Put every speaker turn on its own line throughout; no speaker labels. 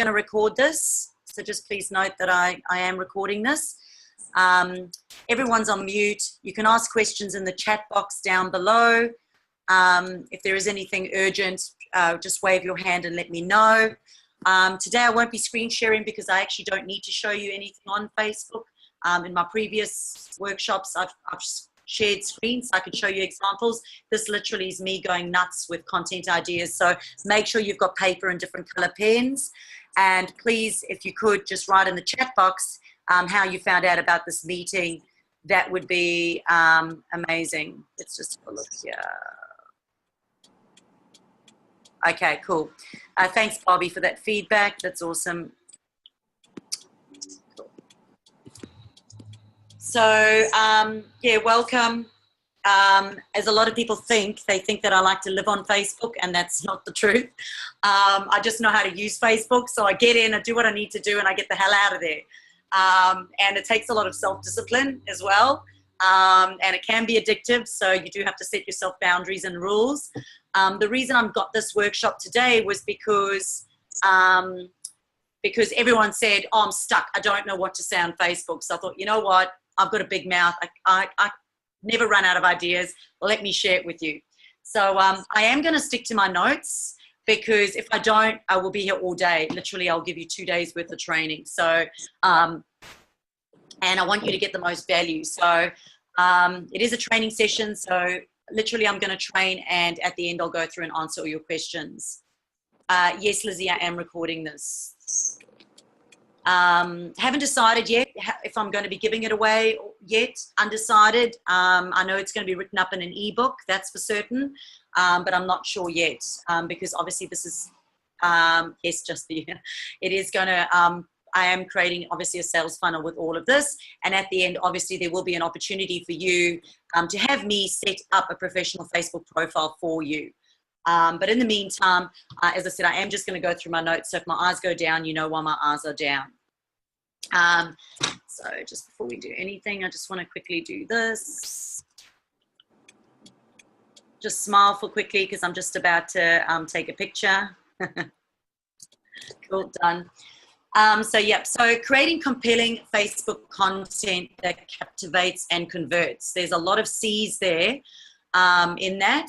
going to record this, so just please note that I am recording this. Everyone's on mute. You can ask questions in the chat box down below. If there is anything urgent, just wave your hand and let me know. Today I won't be screen sharing because I actually don't need to show you anything on Facebook. In my previous workshops, I've shared screens, so I could show you examples. This literally is me going nuts with content ideas. So make sure you've got paper and different color pens. And please, if you could, just write in the chat box how you found out about this meeting. That would be amazing. Let's just have a look here. Okay, cool. Thanks, Bobby, for that feedback. That's awesome. Cool. So, yeah, welcome. As a lot of people think, they think that I like to live on Facebook, and that's not the truth. I just know how to use Facebook, so I get in, I do what I need to do, and I get the hell out of there. And it takes a lot of self-discipline as well, and it can be addictive, so you do have to set yourself boundaries and rules. The reason I've got this workshop today was because everyone said, oh, I'm stuck, I don't know what to say on Facebook. So I thought, you know what, I've got a big mouth, I never run out of ideas, let me share it with you. So I am going to stick to my notes, because if I don't, I will be here all day. Literally, I'll give you 2 days worth of training. So, and I want you to get the most value. So it is a training session. So literally, I'm going to train, and at the end, I'll go through and answer all your questions. Yes, Lizzie, I am recording this. Haven't decided yet if I'm going to be giving it away yet. Undecided. I know it's going to be written up in an ebook, that's for certain, but I'm not sure yet, because obviously this is yes, just the it is going to I am creating obviously a sales funnel with all of this, and at the end obviously there will be an opportunity for you to have me set up a professional Facebook profile for you. But in the meantime, as I said, I am just going to go through my notes. So if my eyes go down, you know why my eyes are down. So just before we do anything, I just want to quickly do this. Just smile for quickly, because I'm just about to take a picture. Cool, done. So yeah, so creating compelling Facebook content that captivates and converts. There's a lot of C's there in that.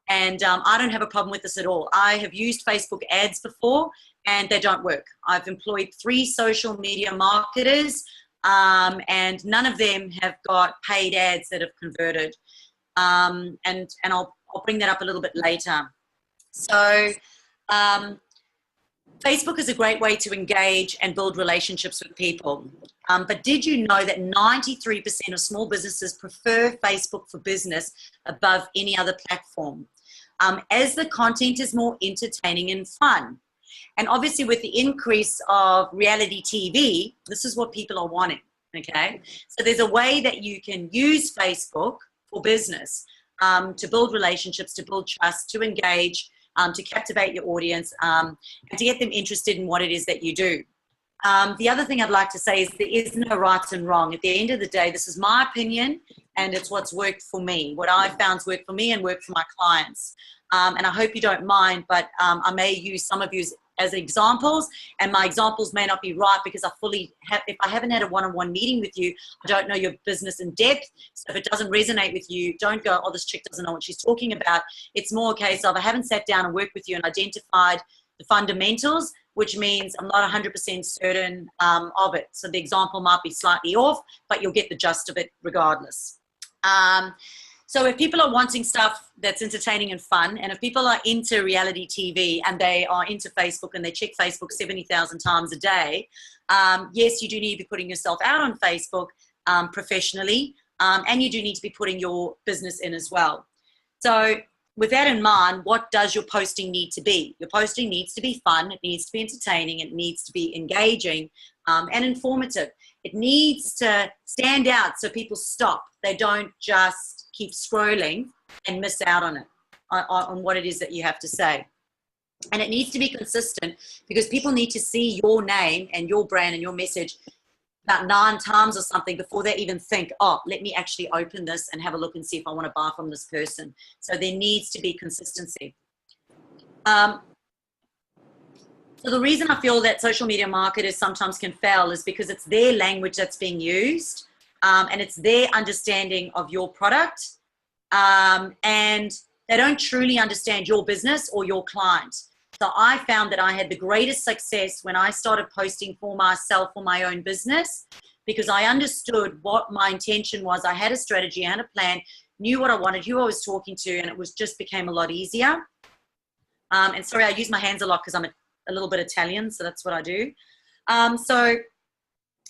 And I don't have a problem with this at all. I have used Facebook ads before, and they don't work. I've employed 3 social media marketers, and none of them have got paid ads that have converted. And I'll bring that up a little bit later. So Facebook is a great way to engage and build relationships with people. But did you know that 93% of small businesses prefer Facebook for Business above any other platform? As the content is more entertaining and fun. And obviously with the increase of reality TV, this is what people are wanting, okay? So there's a way that you can use Facebook for business to build relationships, to build trust, to engage, to captivate your audience, and to get them interested in what it is that you do. The other thing I'd like to say is there is no right and wrong. At the end of the day, this is my opinion, and it's what's worked for me. What I've found's worked for me and worked for my clients. And I hope you don't mind, but I may use some of you as examples, and my examples may not be right because if I haven't had a one-on-one meeting with you, I don't know your business in depth. So if it doesn't resonate with you, don't go, oh, this chick doesn't know what she's talking about. It's more a case of I haven't sat down and worked with you and identified the fundamentals, which means I'm not 100% certain of it. So the example might be slightly off, but you'll get the gist of it regardless. So if people are wanting stuff that's entertaining and fun, and if people are into reality TV and they are into Facebook and they check Facebook 70,000 times a day, yes, you do need to be putting yourself out on Facebook professionally, and you do need to be putting your business in as well. So with that in mind, what does your posting need to be? Your posting needs to be fun, it needs to be entertaining, it needs to be engaging and informative. It needs to stand out so people stop. They don't just keep scrolling and miss out on it, on what it is that you have to say. And it needs to be consistent, because people need to see your name and your brand and your message about 9 times or something before they even think, oh, let me actually open this and have a look and see if I want to buy from this person. So there needs to be consistency. So the reason I feel that social media marketers sometimes can fail is because it's their language that's being used, and it's their understanding of your product, and they don't truly understand your business or your client. So I found that I had the greatest success when I started posting for myself, for my own business, because I understood what my intention was. I had a strategy, I had a plan, knew what I wanted, who I was talking to, and it was just became a lot easier. And sorry, I use my hands a lot because I'm a little bit Italian, so that's what I do. So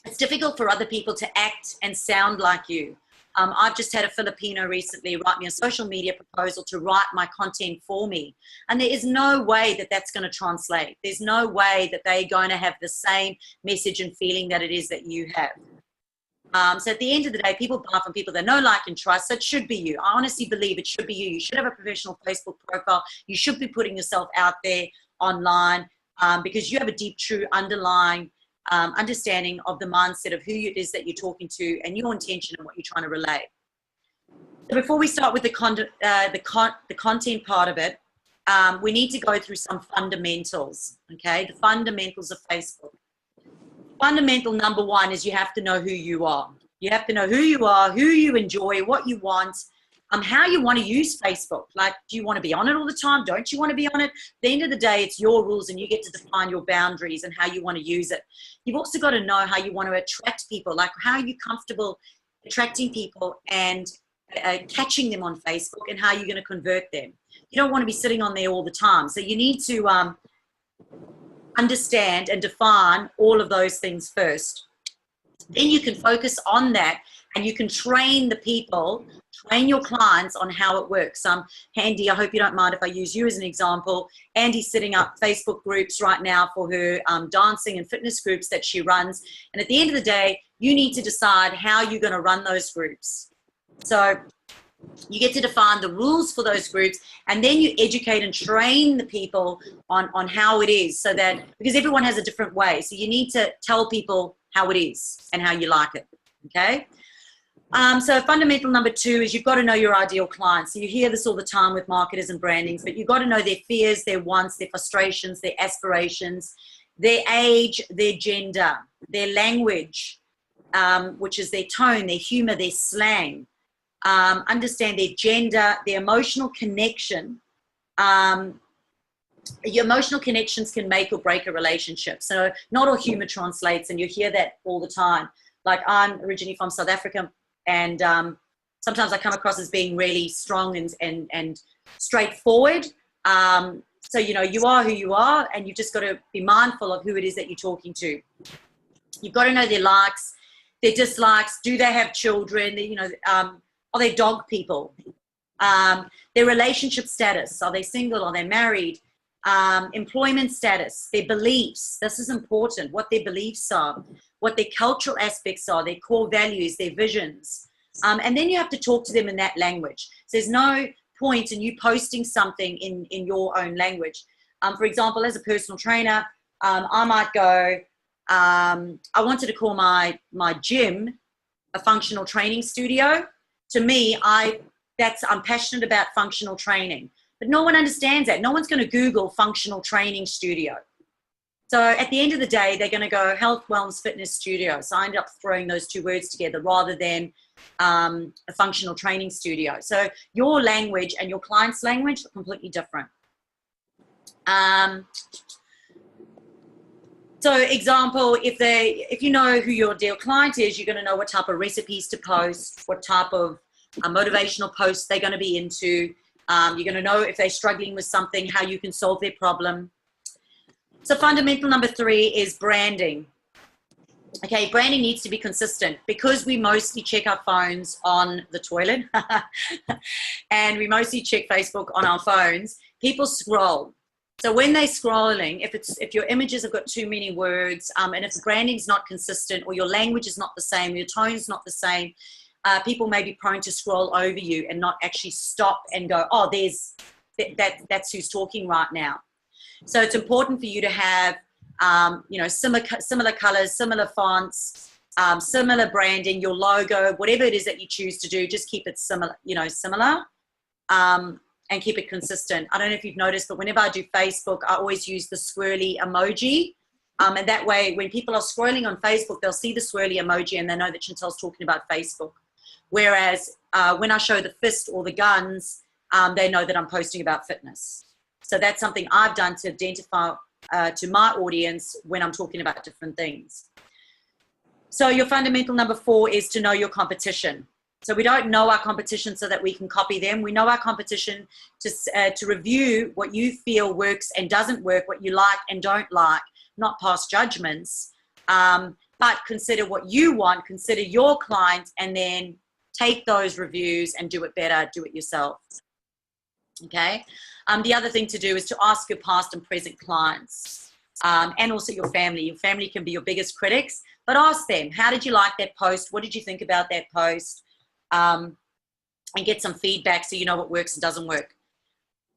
it's difficult for other people to act and sound like you. I've just had a Filipino recently write me a social media proposal to write my content for me. And there is no way that that's going to translate. There's no way that they're going to have the same message and feeling that it is that you have. So at the end of the day, people buy from people they know, like, and trust. So it should be you. I honestly believe it should be you. You should have a professional Facebook profile. You should be putting yourself out there online, because you have a deep, true, underlying understanding of the mindset of who it is that you're talking to and your intention and what you're trying to relay. So before we start with the content part of it, we need to go through some fundamentals, okay? The fundamentals of Facebook. Fundamental number one is you have to know who you are. You have to know who you are, who you enjoy, what you want, how you want to use Facebook. Like, do you want to be on it all the time? Don't you want to be on it? At the end of the day, it's your rules and you get to define your boundaries and how you want to use it. You've also got to know how you want to attract people, like how are you comfortable attracting people and catching them on Facebook, and how are you going to convert them. You don't want to be sitting on there all the time. So you need to understand and define all of those things first. Then you can focus on that and you can train the people, train your clients on how it works. Handy, I hope you don't mind if I use you as an example. Andy's setting up Facebook groups right now for her dancing and fitness groups that she runs. And at the end of the day, you need to decide how you're going to run those groups. So you get to define the rules for those groups, and then you educate and train the people on how it is, so that, because everyone has a different way. So you need to tell people how it is and how you like it, okay? So fundamental number two is you've got to know your ideal client. So you hear this all the time with marketers and brandings, but you've got to know their fears, their wants, their frustrations, their aspirations, their age, their gender, their language, which is their tone, their humor, their slang. Understand their gender, their emotional connection. Your emotional connections can make or break a relationship. So not all humor translates, and you hear that all the time. Like, I'm originally from South Africa, and sometimes I come across as being really strong and straightforward. So, you know, you are who you are, and you've just got to be mindful of who it is that you're talking to. You've got to know their likes, their dislikes. Do they have children? You know, are they dog people? Their relationship status. Are they single? Are they married? Employment status, their beliefs. This is important, what their beliefs are, what their cultural aspects are, their core values, their visions. And then you have to talk to them in that language. So there's no point in you posting something in your own language. For example, as a personal trainer, I might go, I wanted to call my gym a functional training studio. To me, I'm passionate about functional training. But no one understands that. No one's going to Google functional training studio. So at the end of the day, they're going to go health, wellness, fitness studio. So I end up throwing those two words together rather than a functional training studio. So your language and your client's language are completely different. So example, if you know who your ideal client is, you're going to know what type of recipes to post, what type of motivational posts they're going to be into. You're going to know if they're struggling with something, how you can solve their problem. So fundamental number three is branding. Okay, branding needs to be consistent, because we mostly check our phones on the toilet and we mostly check Facebook on our phones. People scroll. So when they're scrolling, if your images have got too many words, and if the branding's not consistent, or your language is not the same, your tone's not the same, people may be prone to scroll over you and not actually stop and go, oh, that's who's talking right now. So it's important for you to have, you know, similar colors, similar fonts, similar branding, your logo, whatever it is that you choose to do, just keep it similar, you know, similar. and keep it consistent. I don't know if you've noticed, but whenever I do Facebook, I always use the swirly emoji. And that way, when people are scrolling on Facebook, they'll see the swirly emoji and they know that Chantal's talking about Facebook. Whereas when I show the fist or the guns, they know that I'm posting about fitness. So that's something I've done to identify to my audience when I'm talking about different things. So your fundamental number 4 is to know your competition. So we don't know our competition so that we can copy them. We know our competition to review what you feel works and doesn't work, what you like and don't like, not pass judgments, but consider what you want, consider your clients, and then take those reviews and do it better, do it yourself. Okay. The other thing to do is to ask your past and present clients, and also your family. Your family can be your biggest critics, but ask them, how did you like that post? What did you think about that post? And get some feedback so you know what works and doesn't work.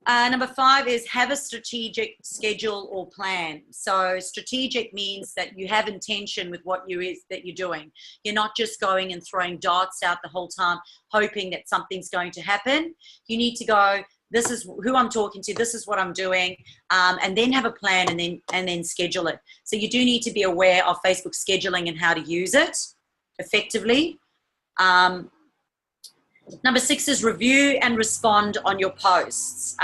Number 5 is have a strategic schedule or plan. So strategic means that you have intention with what that you're doing. You're not just going and throwing darts out the whole time, hoping that something's going to happen. You need to go, this is who I'm talking to, this is what I'm doing, and then have a plan and then schedule it. So you do need to be aware of Facebook scheduling and how to use it effectively. Number 6 is review and respond on your posts.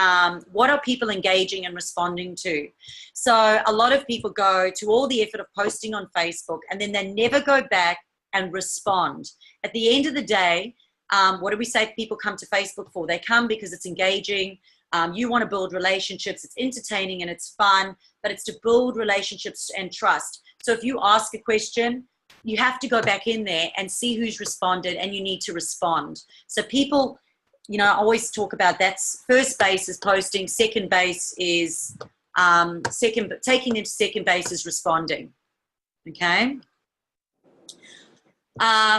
What are people engaging and responding to? So a lot of people go to all the effort of posting on Facebook and then they never go back and respond. At the end of the day, what do we say people come to Facebook for? They come because it's engaging. You want to build relationships. It's entertaining and it's fun, but it's to build relationships and trust. So if you ask a question, you have to go back in there and see who's responded, and you need to respond. So people, you know, I always talk about that's first base is posting, second base is taking them to second base is responding. Okay.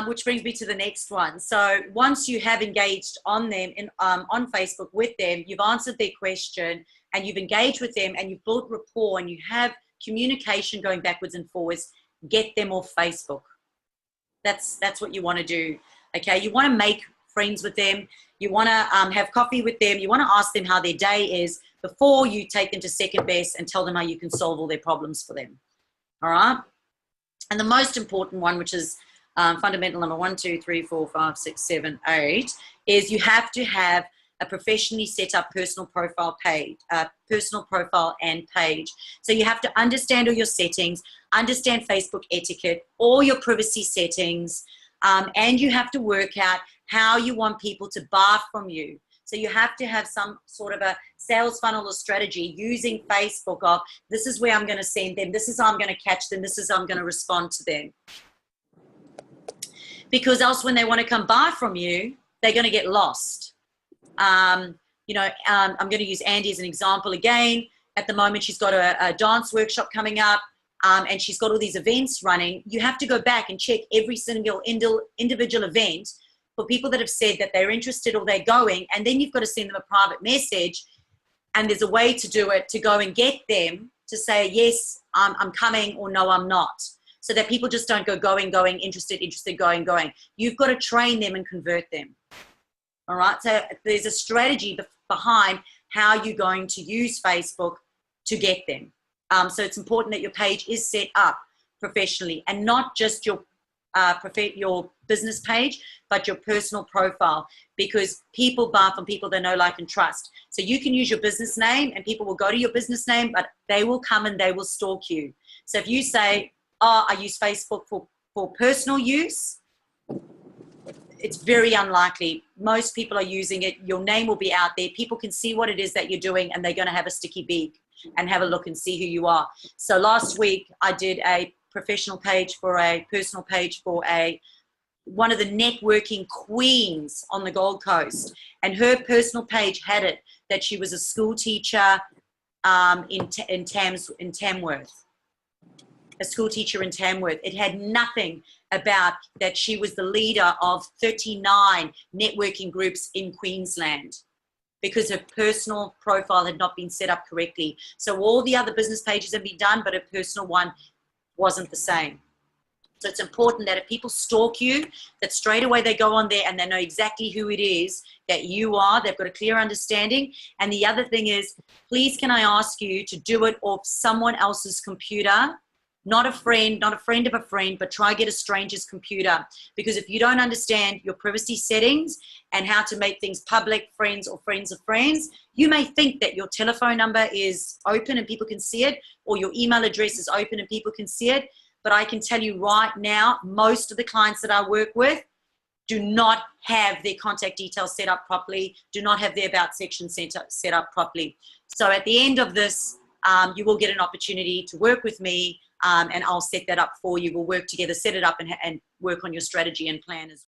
Which brings me to the next one. So once you have engaged on them on Facebook with them, you've answered their question and you've engaged with them and you've built rapport and you have communication going backwards and forwards, get them off Facebook. That's what you want to do. Okay. You want to make friends with them. You want to have coffee with them. You want to ask them how their day is before you take them to second base and tell them how you can solve all their problems for them. All right. And the most important one, which is fundamental number 1, 2, 3, 4, 5, 6, 7, 8, is you have to have a professionally set up personal profile and page. So you have to understand all your settings, understand Facebook etiquette, all your privacy settings, and you have to work out how you want people to buy from you. So you have to have some sort of a sales funnel or strategy using Facebook of this is where I'm going to send them, this is how I'm going to catch them, this is how I'm going to respond to them. Because else when they want to come buy from you, they're going to get lost. I'm going to use Andy as an example again. At the moment, she's got a dance workshop coming up, and she's got all these events running. You have to go back and check every single individual event for people that have said that they're interested or they're going, and then you've got to send them a private message, and there's a way to do it to go and get them to say, yes, I'm coming, or no, I'm not. So that people just don't go going, interested, going. You've got to train them and convert them. All right. So there's a strategy behind how you're going to use Facebook to get them. So it's important that your page is set up professionally and not just your business page, but your personal profile, because people buy from people they know, like, and trust. So you can use your business name and people will go to your business name, but they will come and they will stalk you. So if you say, oh, I use Facebook for personal use, it's very unlikely. Most people are using it. Your name will be out there. People can see what it is that you're doing, and they're going to have a sticky beak and have a look and see who you are. So last week I did a professional page for a personal page for one of the networking queens on the Gold Coast, and her personal page had it that she was a school teacher in Tamworth. A school teacher in Tamworth. It had nothing about that she was the leader of 39 networking groups in Queensland, because her personal profile had not been set up correctly. So all the other business pages have been done, but her personal one wasn't the same. So it's important that if people stalk you, that straight away they go on there and they know exactly who it is that you are. They've got a clear understanding. And the other thing is, please can I ask you to do it off someone else's computer, not a friend of a friend, but try get a stranger's computer. Because if you don't understand your privacy settings and how to make things public, friends or friends of friends, you may think that your telephone number is open and people can see it, or your email address is open and people can see it. But I can tell you right now, most of the clients that I work with do not have their contact details set up properly, do not have their about section set up properly. So at the end of this, you will get an opportunity to work with me, and I'll set that up for you. We'll work together, set it up and work on your strategy and plan as well.